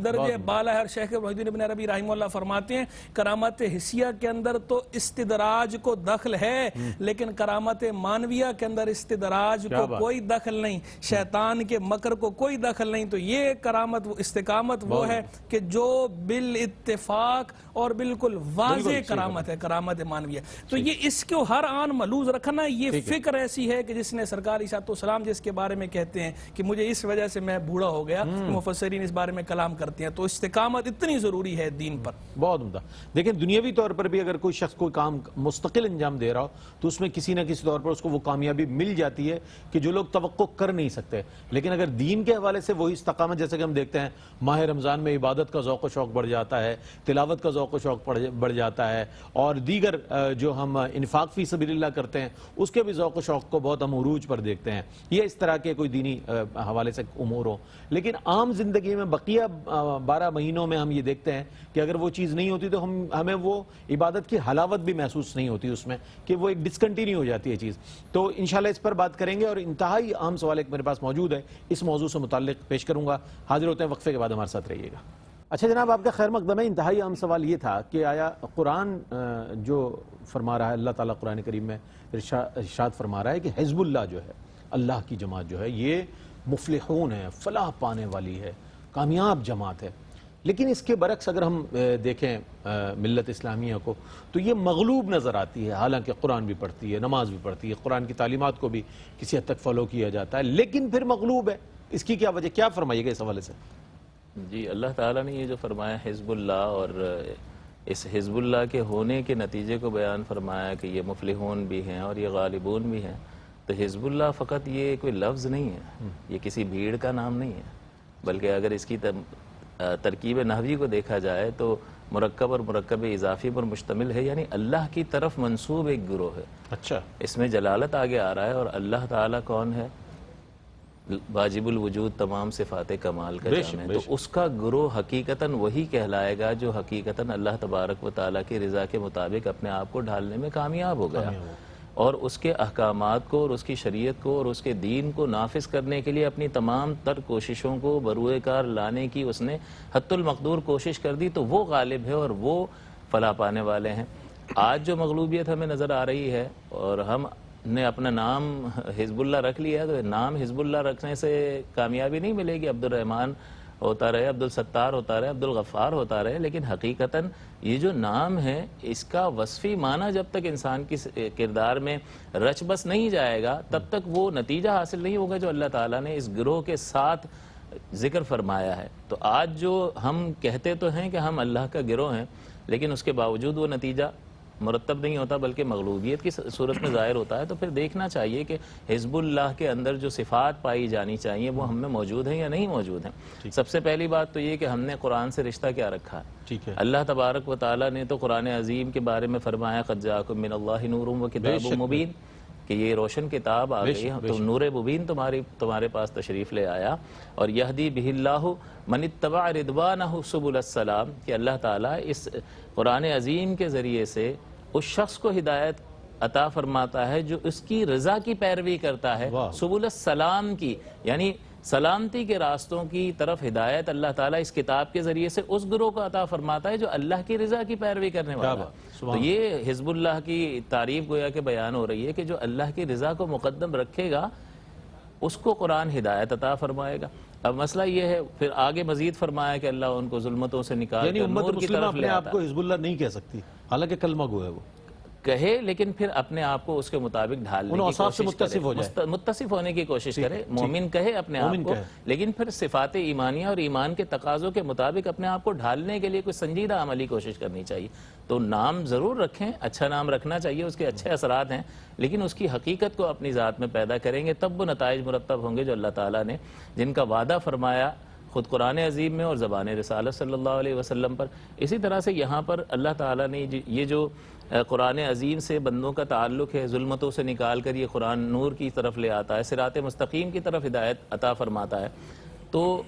درجے بالا ہے. شیخ محی الدین ابن عربی رحمہ اللہ فرماتے ہیں کرامت حسیہ کے اندر تو استدراج کو دخل ہے, لیکن کرامت مانویہ کے اندر استدراج کو کوئی دخل نہیں, شیطان کے مکر کو کوئی دخل نہیں. تو یہ کرامت استقامت وہ ہے کہ جو بالاتفاق اور بالکل واضح کرامت ہے, کرامت مانویہ. تو یہ اس کو ہر آن ملحوظ رکھنا, یہ فکر ایسی ہے کہ جس نے سرکار علیہ السلام جس کے بارے میں کہتے ہیں کہ مجھے اس وجہ سے میں بوڑھا ہو گیا, مفسرین اس بارے میں کلام کرتے ہیں. ہیں. تو استقامت اتنی ضروری ہے دین پر. بہت عمدہ. دیکھیں دنیاوی طور پر بھی اگر کوئی شخص کوئی کام مستقل انجام دے رہا ہو تو اس میں کسی نہ کسی طور پر اس کو وہ کامیابی مل جاتی ہے کہ جو لوگ توقع کر نہیں سکتے. لیکن اگر دین کے حوالے سے وہی استقامت, جیسے کہ ہم دیکھتے ہیں ماہ رمضان میں عبادت کا ذوق و شوق بڑھ جاتا ہے, تلاوت کا ذوق و شوق بڑھ جاتا ہے, اور دیگر جو ہم انفاق فی سبیل اللہ کرتے ہیں اس کے بھی ذوق و شوق کو بہت ہم عروج پر دیکھتے ہیں. یہ اس طرح کے کوئی دینی حوالے سے امور ہو. لیکن عام زندگی میں بقیہ 12 مہینوں میں ہم یہ دیکھتے ہیں کہ اگر وہ چیز نہیں ہوتی تو ہمیں وہ عبادت کی حلاوت بھی محسوس نہیں ہوتی اس میں, کہ وہ ایک ڈسکنٹینیو ہو جاتی ہے چیز. تو انشاءاللہ اس پر بات کریں گے, اور انتہائی عام سوال ایک میرے پاس موجود ہے, اس موضوع سے متعلق پیش کروں گا. حاضر ہوتے ہیں وقفے کے بعد, ہمارے ساتھ رہیے گا. اچھا جناب, آپ کا خیر مقدم ہے. انتہائی عام سوال یہ تھا کہ آیا قرآن جو فرما رہا ہے, اللہ تعالیٰ قرآن کریم میں ارشاد فرما رہا ہے کہ حزب اللہ جو ہے, اللہ کی جماعت جو ہے, یہ مفلحون ہے, فلاح پانے والی ہے, کامیاب جماعت ہے. لیکن اس کے برعکس اگر ہم دیکھیں ملت اسلامیہ کو تو یہ مغلوب نظر آتی ہے. حالانکہ قرآن بھی پڑھتی ہے, نماز بھی پڑھتی ہے, قرآن کی تعلیمات کو بھی کسی حد تک فالو کیا جاتا ہے, لیکن پھر مغلوب ہے. اس کی کیا وجہ, کیا فرمائیے گا اس حوالے سے؟ جی, اللہ تعالیٰ نے یہ جو فرمایا حزب اللہ, اور اس حزب اللہ کے ہونے کے نتیجے کو بیان فرمایا کہ یہ مفلحون بھی ہیں اور یہ غالبون بھی ہیں. تو حزب اللہ فقط یہ کوئی لفظ نہیں ہے, یہ کسی بھیڑ کا نام نہیں ہے, بلکہ اگر اس کی ترکیب نحوی کو دیکھا جائے تو مرکب اور مرکب اضافی پر مشتمل ہے, یعنی اللہ کی طرف منسوب ایک گروہ ہے. اچھا, اس میں جلالت آگے آ رہا ہے, اور اللہ تعالیٰ کون ہے؟ واجب الوجود, تمام صفات کمال کا جامع ہے. تو اس کا گروہ حقیقتاً وہی کہلائے گا جو حقیقتاً اللہ تبارک و تعالیٰ کی رضا کے مطابق اپنے آپ کو ڈھالنے میں کامیاب ہو گیا, اور اس کے احکامات کو اور اس کی شریعت کو اور اس کے دین کو نافذ کرنے کے لیے اپنی تمام تر کوششوں کو بروئے کار لانے کی اس نے حتی المقدور کوشش کر دی. تو وہ غالب ہے اور وہ فلاح پانے والے ہیں. آج جو مغلوبیت ہمیں نظر آ رہی ہے, اور ہم نے اپنا نام حزب اللہ رکھ لیا, تو نام حزب اللہ رکھنے سے کامیابی نہیں ملے گی. عبد الرحمن ہوتا رہے, عبد الستار ہوتا رہے, عبد الغفار ہوتا رہے, لیکن حقیقتاً یہ جو نام ہے اس کا وصفی معنی جب تک انسان کی کردار میں رچ بس نہیں جائے گا تب تک وہ نتیجہ حاصل نہیں ہوگا جو اللہ تعالیٰ نے اس گروہ کے ساتھ ذکر فرمایا ہے. تو آج جو ہم کہتے تو ہیں کہ ہم اللہ کا گروہ ہیں, لیکن اس کے باوجود وہ نتیجہ مرتب نہیں ہوتا بلکہ مغلوبیت کی صورت میں ظاہر ہوتا ہے. تو پھر دیکھنا چاہیے کہ حزب اللہ کے اندر جو صفات پائی جانی چاہیے وہ ہم میں موجود ہیں یا نہیں موجود ہیں. سب سے پہلی بات تو یہ کہ ہم نے قرآن سے رشتہ کیا رکھا ہے. اللہ تبارک و تعالیٰ نے تو قرآن عظیم کے بارے میں فرمایا قد جاءکم من اللہ نور و کتاب مبین, کہ یہ روشن کتاب آ گئی, تو نور مبین تمہارے پاس تشریف لے آیا. اور یہدی بہ اللہ من اتبع رضوانہ سبل السلام, کہ اللہ تعالیٰ اس قرآن عظیم کے ذریعے سے اس شخص کو ہدایت عطا فرماتا ہے جو اس کی رضا کی پیروی کرتا ہے. سبل السلام کی, یعنی سلامتی کے راستوں کی طرف ہدایت اللہ تعالیٰ اس کتاب کے ذریعے سے اس گروہ کو عطا فرماتا ہے جو اللہ کی رضا کی پیروی کرنے والا. تو یہ حزب اللہ کی تعریف گویا کہ بیان ہو رہی ہے کہ جو اللہ کی رضا کو مقدم رکھے گا اس کو قرآن ہدایت عطا فرمائے گا. اب مسئلہ یہ ہے, پھر آگے مزید فرمایا کہ اللہ ان کو ظلمتوں سے نکال کر نور کی طرف لے آتا ہے. آپ کو حزب اللہ نہیں کہہ سکتی, حالانکہ کلمہ گو ہے وہ, کہے, لیکن پھر اپنے آپ کو اس کے مطابق ڈھالنے کی کوشش کرے, متصف ہونے کی کوشش کرے. مومن کہے اپنے آپ کو, لیکن پھر صفات ایمانیہ اور ایمان کے تقاضوں کے مطابق اپنے آپ کو ڈھالنے کے لیے کوئی سنجیدہ عملی کوشش کرنی چاہیے. تو نام ضرور رکھیں, اچھا نام رکھنا چاہیے, اس کے اچھے اثرات ہیں, لیکن اس کی حقیقت کو اپنی ذات میں پیدا کریں گے تب وہ نتائج مرتب ہوں گے جو اللہ تعالیٰ نے جن کا وعدہ فرمایا خود قرآن عظیم میں اور زبان رسالت صلی اللہ علیہ وسلم پر. اسی طرح سے یہاں پر اللہ تعالیٰ نے یہ جو قرآن عظیم سے بندوں کا تعلق ہے, ظلمتوں سے نکال کر یہ قرآن نور کی طرف لے آتا ہے, صراط مستقیم کی طرف ہدایت عطا فرماتا ہے. تو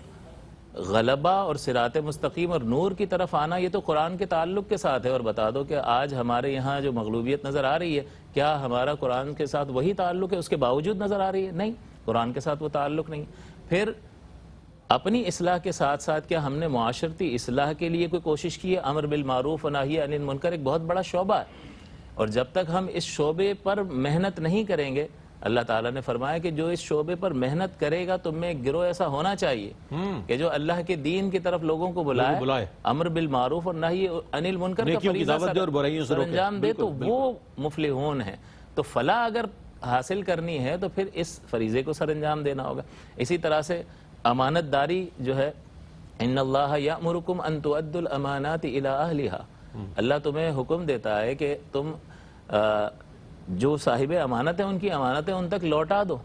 غلبہ اور صراط مستقیم اور نور کی طرف آنا یہ تو قرآن کے تعلق کے ساتھ ہے. اور بتا دو کہ آج ہمارے یہاں جو مغلوبیت نظر آ رہی ہے, کیا ہمارا قرآن کے ساتھ وہی تعلق ہے اس کے باوجود نظر آ رہی ہے؟ نہیں, قرآن کے ساتھ وہ تعلق نہیں. پھر اپنی اصلاح کے ساتھ ساتھ کیا ہم نے معاشرتی اصلاح کے لیے کوئی کوشش کی ہے؟ امر بالمعروف و نہی عن المنکر ایک بہت بڑا شعبہ ہے, اور جب تک ہم اس شعبے پر محنت نہیں کریں گے, اللہ تعالیٰ نے فرمایا کہ جو اس شعبے پر محنت کرے گا تم میں ایک گروہ ایسا ہونا چاہیے کہ جو اللہ کے دین کی طرف لوگوں کو بلائے, امر بالمعروف اور نہی عن المنکر کا فریضہ سر انجام دے, تو وہ مفلحون ہیں. تو فلاح اگر حاصل کرنی ہے تو پھر اس فریضے کو سر انجام دینا ہوگا. اسی طرح سے امانت داری جو ہے ان اللہ یأمرکم ان تؤدوا الامانات الی اہلہا، اللہ تمہیں حکم دیتا ہے کہ تم جو صاحب امانت ہیں ان کی امانتیں ان تک لوٹا دو.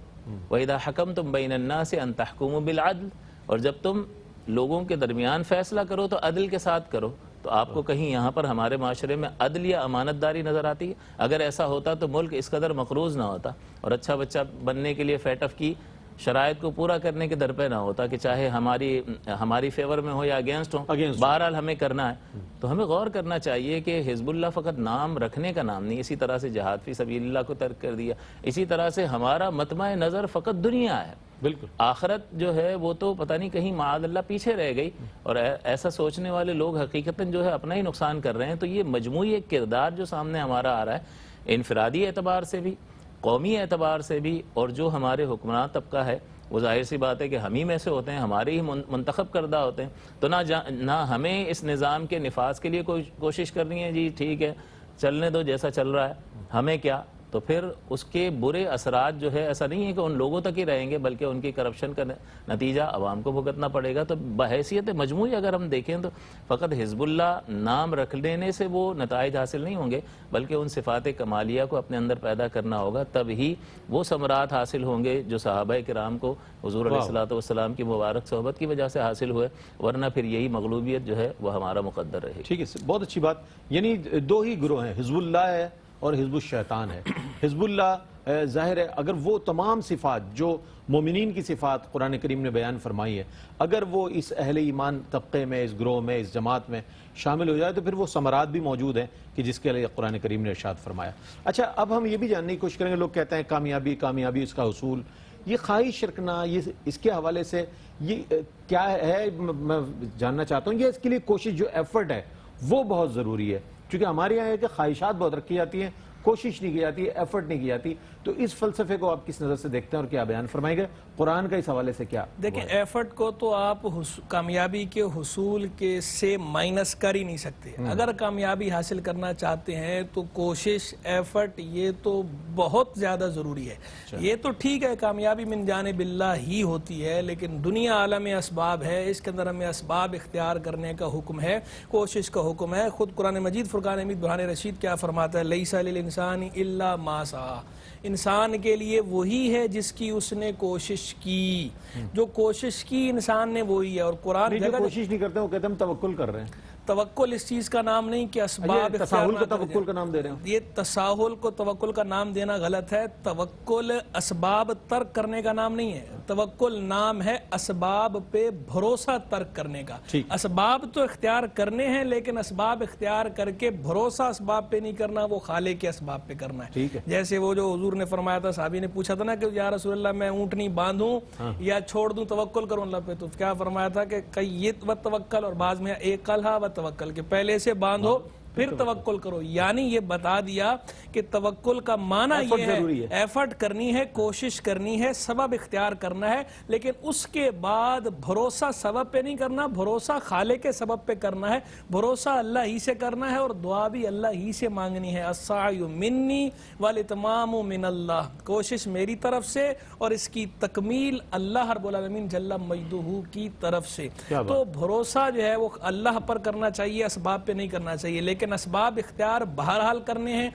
وَإِذَا حَكَمْتُمْ بَيْنَ النَّاسِ أَن تَحْكُمُوا بِالْعَدْلِ، اور جب تم لوگوں کے درمیان فیصلہ کرو تو عدل کے ساتھ کرو. تو آپ کو کہیں یہاں پر ہمارے معاشرے میں عدل یا امانت داری نظر آتی ہے؟ اگر ایسا ہوتا تو ملک اس قدر مقروض نہ ہوتا اور اچھا بچہ بننے کے لیے فیٹ آف کی شرائط کو پورا کرنے کے در پہ نہ ہوتا کہ چاہے ہماری فیور میں ہو یا اگینسٹ ہو، بہرحال ہمیں کرنا ہے. تو ہمیں غور کرنا چاہیے کہ حزب اللہ فقط نام رکھنے کا نام نہیں، اسی طرح سے جہاد فی سبیل اللہ کو ترک کر دیا، اسی طرح سے ہمارا مطمع نظر فقط دنیا ہے. بالکل آخرت جو ہے وہ تو پتہ نہیں کہیں معاذ اللہ پیچھے رہ گئی، اور ایسا سوچنے والے لوگ حقیقتاً جو ہے اپنا ہی نقصان کر رہے ہیں. تو یہ مجموعی ایک کردار جو سامنے ہمارا آ رہا ہے، انفرادی اعتبار سے بھی، قومی اعتبار سے بھی، اور جو ہمارے حکمران طبقہ ہے وہ ظاہر سی بات ہے کہ ہم ہی میں سے ہوتے ہیں، ہمارے ہی منتخب کردہ ہوتے ہیں. تو نہ ہمیں اس نظام کے نفاذ کے لیے کوئی کوشش کرنی ہے، جی ٹھیک ہے چلنے دو جیسا چل رہا ہے، ہمیں کیا. تو پھر اس کے برے اثرات جو ہے ایسا نہیں ہے کہ ان لوگوں تک ہی رہیں گے، بلکہ ان کی کرپشن کا نتیجہ عوام کو بھگتنا پڑے گا. تو بحیثیت مجموعی اگر ہم دیکھیں تو فقط حزب اللہ نام رکھ لینے سے وہ نتائج حاصل نہیں ہوں گے، بلکہ ان صفات کمالیہ کو اپنے اندر پیدا کرنا ہوگا. تب ہی وہ ثمرات حاصل ہوں گے جو صحابہ کرام کو حضور علیہ الصلوۃ والسلام کی مبارک صحبت کی وجہ سے حاصل ہوئے، ورنہ پھر یہی مغلوبیت جو ہے وہ ہمارا مقدر رہے. ٹھیک ہے، بہت اچھی بات. یعنی دو ہی گروہ ہیں، حزب اللہ ہے اور حزب الشیطان ہے. حزب اللہ ظاہر ہے اگر وہ تمام صفات جو مومنین کی صفات قرآن کریم نے بیان فرمائی ہے، اگر وہ اس اہل ایمان طبقے میں، اس گروہ میں، اس جماعت میں شامل ہو جائے تو پھر وہ ثمرات بھی موجود ہیں کہ جس کے لیے قرآن کریم نے ارشاد فرمایا. اچھا، اب ہم یہ بھی جاننے کی کوشش کریں گے، لوگ کہتے ہیں کامیابی اس کا حصول، یہ خواہش رکھنا، یہ اس کے حوالے سے یہ کیا ہے؟ میں جاننا چاہتا ہوں. یہ اس کے لیے کوشش، جو ایفرٹ ہے وہ بہت ضروری ہے، کیونکہ ہمارے یہاں ہے کہ خواہشات بہت رکھی جاتی ہیں، کوشش نہیں کی جاتی، ایفرٹ نہیں کی جاتی. تو اس فلسفے کو آپ کس نظر سے دیکھتے ہیں اور کیا بیان فرمائیں گے؟ قرآن کا اس حوالے سے کیا دیکھیں، ایفرٹ کو تو آپ کامیابی کے حصول کے سے مائنس کر ہی نہیں سکتے. اگر کامیابی حاصل کرنا چاہتے ہیں تو کوشش، ایفرٹ یہ تو بہت زیادہ ضروری ہے. یہ تو ٹھیک ہے کامیابی من جانب اللہ ہی ہوتی ہے، لیکن دنیا عالم اسباب ہے، اس کے اندر ہمیں اسباب اختیار کرنے کا حکم ہے، کوشش کا حکم ہے. خود قرآن مجید فرقان حمید برہان رشید کیا فرماتا ہے؟ لیس للانسان الا ما سعی، انسان کے لیے وہی ہے جس کی اس نے کوشش کی. جو کوشش کی انسان نے وہی ہے. اور قرآن جو کوشش نہیں کرتے وہ کہتے ہیں ہم توکل کر رہے ہیں. توکل اس چیز کا نام نہیں کہ اسباب تساہل کو توکل کا نام دے رہے ہیں. یہ تساہل کو توکل کا نام دینا غلط ہے. توکل اسباب ترک کرنے کا نام نہیں ہے. توکل نام ہے اسباب پہ بھروسہ ترک کرنے کا. اسباب تو اختیار کرنے ہیں، لیکن اسباب اختیار کر کے بھروسہ اسباب پہ نہیں کرنا، وہ خالق کے اسباب پہ کرنا ہے. جیسے وہ جو حضور نے فرمایا تھا، صحابی نے پوچھا تھا نا کہ یا رسول اللہ میں اونٹنی باندھوں یا چھوڑ دوں، توکل کروں اللہ پہ، تو کیا فرمایا تھا کہ قید و توکل، اور بعض میں ایک قلہا و توکل، کہ پہلے سے باندھو پھر توکل کرو. یعنی یہ بتا دیا کہ توکل کا معنی یہ ہے ایفرٹ کرنی ہے، کوشش کرنی ہے، سبب اختیار کرنا ہے، لیکن اس کے بعد بھروسہ سبب پہ نہیں کرنا، بھروسہ خالق کے سبب پہ کرنا ہے، بھروسہ اللہ ہی سے کرنا ہے، اور دعا بھی اللہ ہی سے مانگنی ہے. السعی منی والاتمام من اللہ، کوشش میری طرف سے اور اس کی تکمیل اللہ رب العالمین جل مجدہ کی طرف سے. تو بھروسہ جو ہے وہ اللہ پر کرنا چاہیے، اسباب پہ نہیں کرنا چاہیے. لیکن اسباب اختیار بہرحال کرنے ہیں،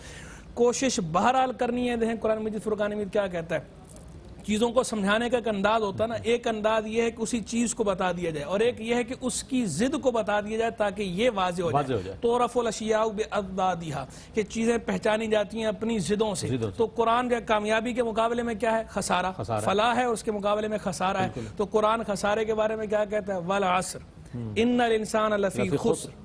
کوشش بہرحال کرنی ہے. دیکھیں قرآن مجید فرقان حمید کیا کہتا ہے؟ چیزوں کو سمجھانے کا ایک انداز ہوتا ہے نا. ایک انداز یہ ہے کہ اسی چیز کو بتا دیا جائے، اور ایک یہ ہے کہ اس کی ضد کو بتا دیا جائے تاکہ یہ واضح ہو جائے. تعرف الاشیاء باضدادھا، کہ چیزیں پہچانی جاتی ہیں اپنی ضدوں سے. تو قرآن کے کامیابی کے مقابلے میں کیا ہے؟ خسارہ. فلاح ہے اور اس کے مقابلے میں خسارہ ہے. تو قرآن خسارے کے بارے میں کیا کہتا ہے؟ والعصر ان الانسان لفی خسر،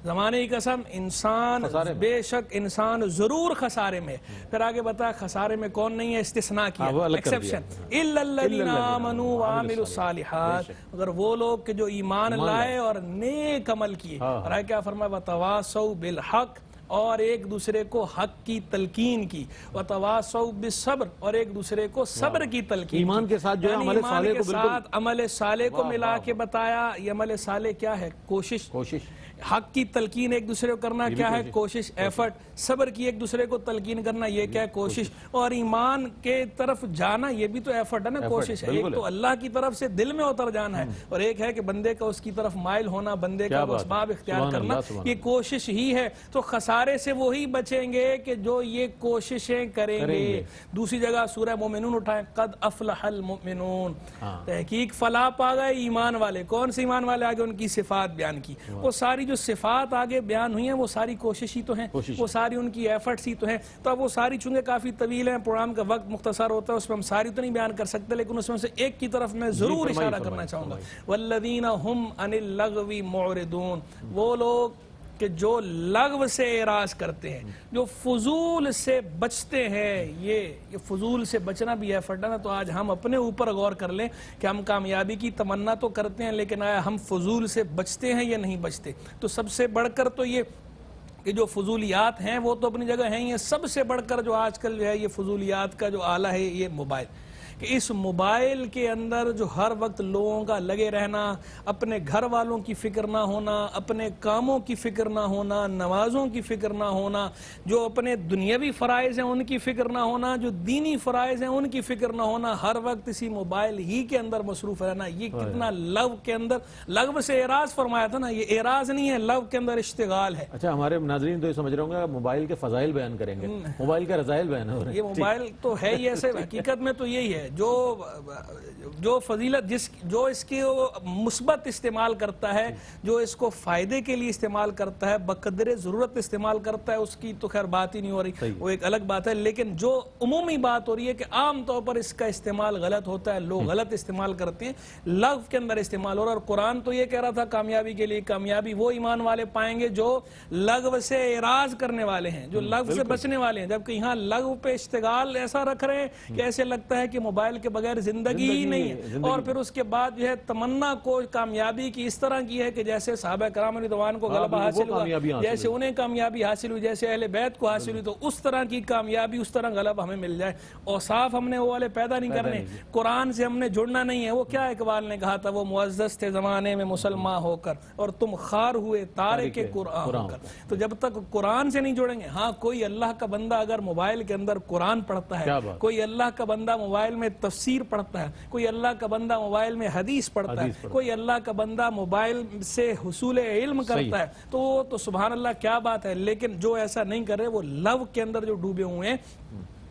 زمانے کی قسم انسان بے شک انسان ضرور خسارے میں. پھر آگے بتا خسارے میں کون نہیں ہے، استثناء کیا، ایکسیپشن، الا الذین آمنوا وعملوا الصالحات، اگر وہ لوگ کہ جو ایمان لائے اور نیک عمل کیے. اور کیا فرمایا؟ وتواصوا بالحق اور ایک دوسرے کو حق کی تلقین کی، وتواصوا بالصبر، اور ایک دوسرے کو صبر کی تلقین ایمان کے ساتھ جو ہے عمل صالح کو بالکل عمل صالح کو ملا کے بتایا۔ یہ عمل صالح کیا ہے؟ کوشش۔ حق کی تلقین ایک دوسرے کو کرنا کیا ہے؟ کوشش، ایفرٹ۔ صبر کی ایک دوسرے کو تلقین کرنا یہ کیا ہے؟ کوشش۔ اور ایمان کے طرف جانا یہ بھی تو ایفرٹ ہے نا، کوشش ہے۔ ایک تو اللہ کی طرف سے دل میں اتر جانا ہے، اور ایک ہے کہ بندے کا اس کی طرف مائل ہونا، بندے کا وہ اسباب اختیار کرنا، یہ کوشش ہی ہے۔ تو خسارے سے وہی بچیں گے کہ جو یہ کوششیں کریں گے۔ دوسری جگہ سورہ مومنون اٹھائیں، قد افلح المؤمنون، تحقیق فلاح پا گئے ایمان والے۔ کون سے ایمان والے؟ آگے ان کی صفات بیان کی۔ وہ ساری جو صفات آگے بیان ہوئی ہیں وہ ساری کوشش ہی تو ہیں، وہ ساری ان کی ایفرٹس ہی تو ہیں۔ تو اب وہ ساری چونکہ کافی طویل ہیں، پروگرام کا وقت مختصر ہوتا ہے، اس میں ہم ساری تو نہیں بیان کر سکتے، لیکن اس میں سے ایک کی طرف میں ضرور اشارہ کرنا چاہوں گا، والذین ہم عن اللغو معرضون، وہ لوگ کہ جو لغو سے اعراض کرتے ہیں، جو فضول سے بچتے ہیں۔ یہ فضول سے بچنا بھی ایفرٹ ہے نا۔ تو آج ہم اپنے اوپر غور کر لیں کہ ہم کامیابی کی تمنا تو کرتے ہیں، لیکن آیا ہم فضول سے بچتے ہیں یا نہیں بچتے؟ تو سب سے بڑھ کر تو یہ کہ جو فضولیات ہیں وہ تو اپنی جگہ ہیں ہی ہیں، سب سے بڑھ کر جو آج کل جو ہے یہ فضولیات کا جو آلہ ہے یہ موبائل، کہ اس موبائل کے اندر جو ہر وقت لوگوں کا لگے رہنا، اپنے گھر والوں کی فکر نہ ہونا، اپنے کاموں کی فکر نہ ہونا، نمازوں کی فکر نہ ہونا، جو اپنے دنیاوی فرائض ہیں ان کی فکر نہ ہونا، جو دینی فرائض ہیں ان کی فکر نہ ہونا، ہر وقت اسی موبائل ہی کے اندر مصروف رہنا، یہ کتنا لو کے اندر، لغو سے اعراض فرمایا تھا نا، یہ اعراض نہیں ہے، لو کے اندر اشتغال ہے۔ اچھا، ہمارے ناظرین تو یہ سمجھ رہے ہوں گے موبائل کے فضائل بیان کریں گے، موبائل کے رذائل بیان ہو رہے ہیں۔ یہ موبائل تو ہے ہی ایسے، حقیقت میں تو یہی ہے، جو فضیلت جو اس کے مثبت استعمال کرتا ہے، جو اس کو فائدے کے لیے استعمال کرتا ہے، بقدر ضرورت استعمال کرتا ہے، اس کی تو خیر بات ہی نہیں ہو رہی، وہ ایک الگ بات ہے۔ لیکن جو عمومی بات ہو رہی ہے کہ عام طور پر اس کا استعمال غلط ہوتا ہے، لوگ غلط استعمال کرتے ہیں، لغو کے اندر استعمال ہو رہا ہے۔ اور قرآن تو یہ کہہ رہا تھا کامیابی کے لیے، کامیابی وہ ایمان والے پائیں گے جو لغو سے اعراض کرنے والے ہیں، جو لغو سے بچنے والے ہیں، جبکہ یہاں لغو پہ اشتغال ایسا رکھ رہے ہیں کہ ایسے لگتا ہے کہ موبائل کے بغیر زندگی ہی نہیں ہے۔ اور پھر اس کے بعد جو ہے تمنا کو کامیابی کی اس طرح کی ہے کہ جیسے صحابہ کرام رضوان کو غلبہ حاصل ہوا، جیسے انہیں کامیابی حاصل ہوئی، جیسے اہل بیت کو حاصل ہوئی، تو اس طرح کی کامیابی، اس طرح غلبہ ہمیں مل جائے۔ اوصاف ہم نے وہ والے پیدا نہیں کرنے، قرآن سے ہم نے جڑنا نہیں ہے۔ وہ کیا اقبال نے کہا تھا، وہ معزز تھے زمانے میں مسلمان ہو کر، اور تم خار ہوئے تارک قرآن ہو کر۔ تو جب تک قرآن سے نہیں جڑیں گے، ہاں کوئی اللہ کا بندہ اگر موبائل کے اندر قرآن پڑھتا ہے، کوئی اللہ کا بندہ موبائل میں تفسیر پڑھتا ہے، کوئی اللہ کا بندہ موبائل میں حدیث پڑھتا ہے، کوئی اللہ کا بندہ موبائل سے حصول علم کرتا ہے، تو وہ تو سبحان اللہ کیا بات ہے۔ لیکن جو ایسا نہیں کر رہے، وہ لو کے اندر جو ڈوبے ہوئے ہیں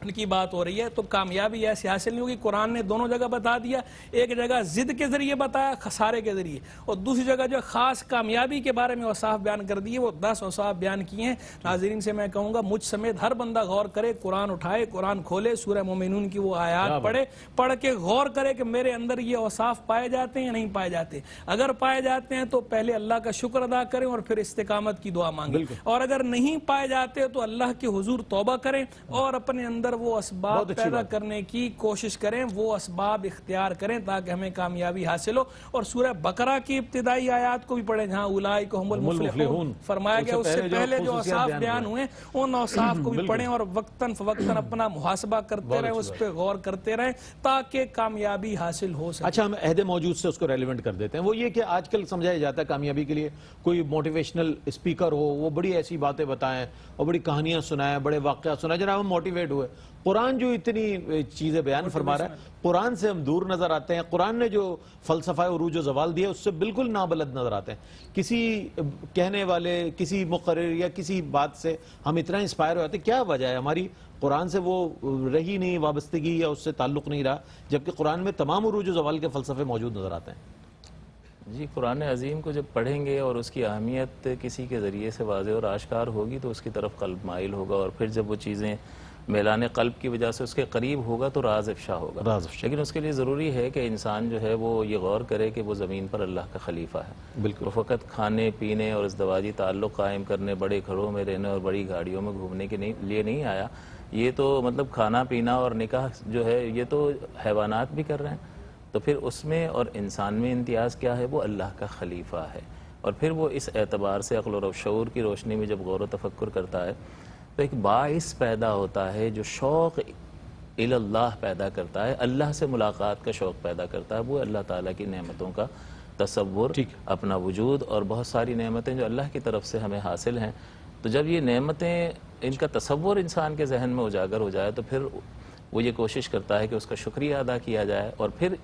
ان کی بات ہو رہی ہے۔ تو کامیابی ایسے حاصل نہیں ہوگی۔ قرآن نے دونوں جگہ بتا دیا، ایک جگہ ضد کے ذریعے بتایا، خسارے کے ذریعے، اور دوسری جگہ جو خاص کامیابی کے بارے میں اوصاف بیان کر دیے، وہ 10 اوصاف بیان کیے ہیں۔ ناظرین سے میں کہوں گا مجھ سمیت ہر بندہ غور کرے، قرآن اٹھائے، قرآن کھولے، سورہ مومنون کی وہ آیات پڑھے، پڑھ کے غور کرے کہ میرے اندر یہ اوصاف پائے جاتے ہیں یا نہیں پائے جاتے۔ اگر پائے جاتے ہیں تو پہلے اللہ کا شکر ادا کریں اور پھر استقامت کی دعا مانگیں، اور اگر نہیں پائے جاتے تو اللہ کے حضور توبہ کریں اور اپنے اندر وہ اسباب پیدا کرنے کی کوشش کریں، وہ اسباب اختیار کریں تاکہ ہمیں کامیابی حاصل ہو۔ اور سورہ بقرہ کی ابتدائی آیات کو بھی پڑھیں جہاں اولئک ہم المفلحون فرمایا گیا، اس سے پہلے جو اوصاف بیان ہوئے ان اوصاف کو بھی پڑھیں اور وقتاً فوقتاً اپنا محاسبہ کرتے رہیں، اس پہ غور کرتے رہیں تاکہ کامیابی حاصل ہو سکے۔ اچھا، ہم عہد موجود سے اس کو ریلیونٹ کر دیتے ہیں۔ وہ یہ کہ آج کل سمجھایا جاتا ہے کامیابی کے لیے کوئی موٹیویشنل اسپیکر ہو، وہ بڑی ایسی باتیں بتائیں اور بڑی کہانیاں سنائیں، بڑے واقعات سنائیں، جناب ہم موٹیویٹ ہوئے۔ قرآن جو اتنی چیزیں بیان فرما رہا ہے، قرآن سے ہم دور نظر آتے ہیں۔ قرآن نے جو فلسفہ عروج و زوال دیا اس سے بالکل نابلد نظر آتے ہیں۔ کسی کہنے والے، کسی مقرر یا کسی بات سے ہم اتنا انسپائر ہو جاتے ہیں۔ کیا وجہ ہے؟ ہماری قرآن سے وہ رہی نہیں وابستگی یا اس سے تعلق نہیں رہا، جبکہ قرآن میں تمام عروج و زوال کے فلسفے موجود نظر آتے ہیں۔ جی، قرآن عظیم کو جب پڑھیں گے اور اس کی اہمیت کسی کے ذریعے سے واضح اور آشکار ہوگی تو اس کی طرف قلب مائل ہوگا، اور پھر جب وہ چیزیں میلان قلب کی وجہ سے اس کے قریب ہوگا تو راز افشا ہوگا۔ لیکن اس کے لیے ضروری ہے کہ انسان جو ہے وہ یہ غور کرے کہ وہ زمین پر اللہ کا خلیفہ ہے۔ وہ فقط کھانے پینے اور ازدواجی تعلق قائم کرنے، بڑے گھروں میں رہنے اور بڑی گاڑیوں میں گھومنے کے لیے نہیں آیا۔ یہ تو مطلب کھانا پینا اور نکاح جو ہے یہ تو حیوانات بھی کر رہے ہیں، تو پھر اس میں اور انسان میں امتیاز کیا ہے؟ وہ اللہ کا خلیفہ ہے۔ اور پھر وہ اس اعتبار سے عقل و شعور کی روشنی میں جب غور و تفکر کرتا ہے تو ایک باعث پیدا ہوتا ہے جو شوق اللہ پیدا کرتا ہے، اللہ سے ملاقات کا شوق پیدا کرتا ہے، وہ اللہ تعالیٰ کی نعمتوں کا تصور، اپنا وجود اور بہت ساری نعمتیں جو اللہ کی طرف سے ہمیں حاصل ہیں۔ تو جب یہ نعمتیں، ان کا تصور انسان کے ذہن میں اجاگر ہو جائے تو پھر وہ یہ کوشش کرتا ہے کہ اس کا شکریہ ادا کیا جائے، اور پھر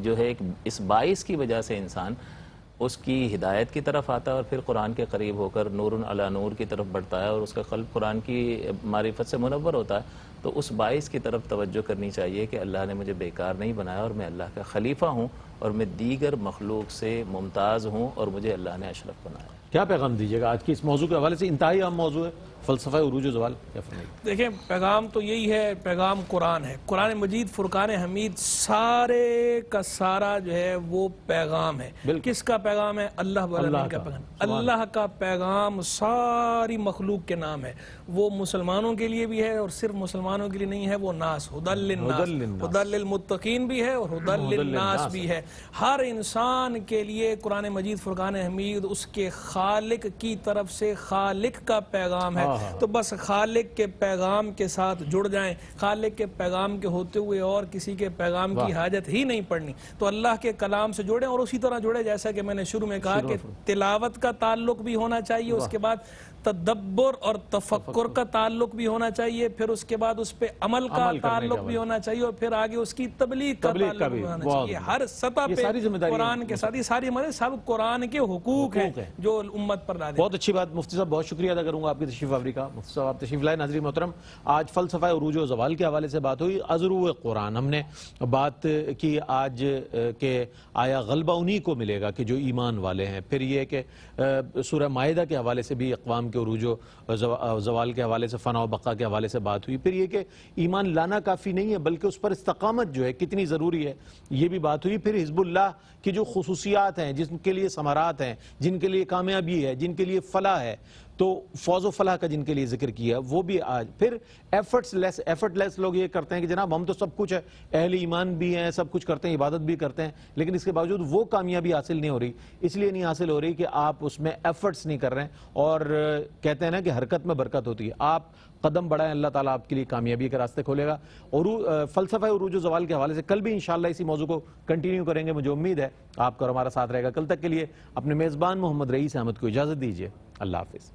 جو ہے اس باعث کی وجہ سے انسان اس کی ہدایت کی طرف آتا ہے اور پھر قرآن کے قریب ہو کر نور علی نور کی طرف بڑھتا ہے اور اس کا قلب قرآن کی معرفت سے منور ہوتا ہے۔ تو اس باعث کی طرف توجہ کرنی چاہیے کہ اللہ نے مجھے بیکار نہیں بنایا اور میں اللہ کا خلیفہ ہوں اور میں دیگر مخلوق سے ممتاز ہوں اور مجھے اللہ نے اشرف بنایا۔ کیا پیغام دیجیے گا آج کی اس موضوع کے حوالے سے؟ انتہائی اہم موضوع ہے فلسفہ عروج و زوال، کیا فرمائیے؟ دیکھیں پیغام تو یہی ہے، پیغام قرآن ہے، قرآن مجید، فرقان حمید، سارے کا سارا جو ہے وہ پیغام ہے۔ کس کا پیغام ہے؟ اللہ والعالمین کا پیغام۔ اللہ کا پیغام ساری مخلوق کے نام ہے، وہ مسلمانوں کے لیے بھی ہے اور صرف مسلمانوں کے لیے نہیں ہے، وہ ناس، ہدی للناس، ہدی للمتقین بھی ہے اور ہدی للناس بھی ہے۔ ہر انسان کے لیے قرآن مجید، فرقان حمید اس کے خالق کی طرف سے خالق کا پیغام ہے۔ تو بس خالق کے پیغام کے ساتھ جڑ جائیں، خالق کے پیغام کے ہوتے ہوئے اور کسی کے پیغام کی حاجت ہی نہیں پڑنی، تو اللہ کے کلام سے جڑیں اور اسی طرح جڑے جیسا کہ میں نے شروع میں کہا کہ تلاوت کا تعلق بھی ہونا چاہیے، اس کے بعد تدبر اور تفکر کا تعلق بھی ہونا چاہیے، پھر اس کے بعد اس پہ عمل کا تعلق بھی ہونا چاہیے اور پھر آگے اس کی تبلیغ کا تعلق بھی ہونا چاہیے۔ ہر سطح پہ قرآن کے ساتھ یہ ساری سب قرآن کے حقوق ہیں جو امت پر لادے۔ بہت اچھی بات مفتی صاحب، بہت شکریہ ادا کروں گا آپ کی تشریف آوری کا۔ مفتی صاحب آپ تشریف لائے۔ ناظرین محترم، آج فلسفہ عروج و زوال کے حوالے سے بات ہوئی، ازرو قرآن ہم نے بات کی آج کہ آیا غلبہ انہی کو ملے گا کہ جو ایمان والے ہیں۔ پھر یہ کہ سورہ مائدہ کے حوالے سے بھی اقوام کے عروج و زوال کے حوالے سے، فنا و بقا کے حوالے سے بات ہوئی۔ پھر یہ کہ ایمان لانا کافی نہیں ہے بلکہ اس پر استقامت جو ہے کتنی ضروری ہے، یہ بھی بات ہوئی۔ پھر حزب اللہ کی جو خصوصیات ہیں، جن کے لیے ثمرات ہیں، جن کے لیے کامیابی ہے، جن کے لیے فلاح ہے، تو فوز و فلاح کا جن کے لیے ذکر کیا وہ بھی آج۔ پھر ایفرٹ لیس لوگ یہ کرتے ہیں کہ جناب ہم تو سب کچھ ہے، اہل ایمان بھی ہیں، سب کچھ کرتے ہیں، عبادت بھی کرتے ہیں، لیکن اس کے باوجود وہ کامیابی حاصل نہیں ہو رہی۔ اس لیے نہیں حاصل ہو رہی کہ آپ اس میں ایفرٹس نہیں کر رہے ہیں، اور کہتے ہیں نا کہ حرکت میں برکت ہوتی ہے۔ آپ قدم بڑھائیں، اللہ تعالیٰ آپ کے لیے کامیابی کے راستے کھولے گا۔ اور فلسفہ عروج و زوال کے حوالے سے کل بھی انشاءاللہ اسی موضوع کو کنٹینیو کریں گے، مجھے امید ہے آپ کا اور ہمارا ساتھ رہے گا۔ کل تک کے لیے اپنے میزبان محمد رئیس احمد کو اجازت دیجیے، اللہ حافظ۔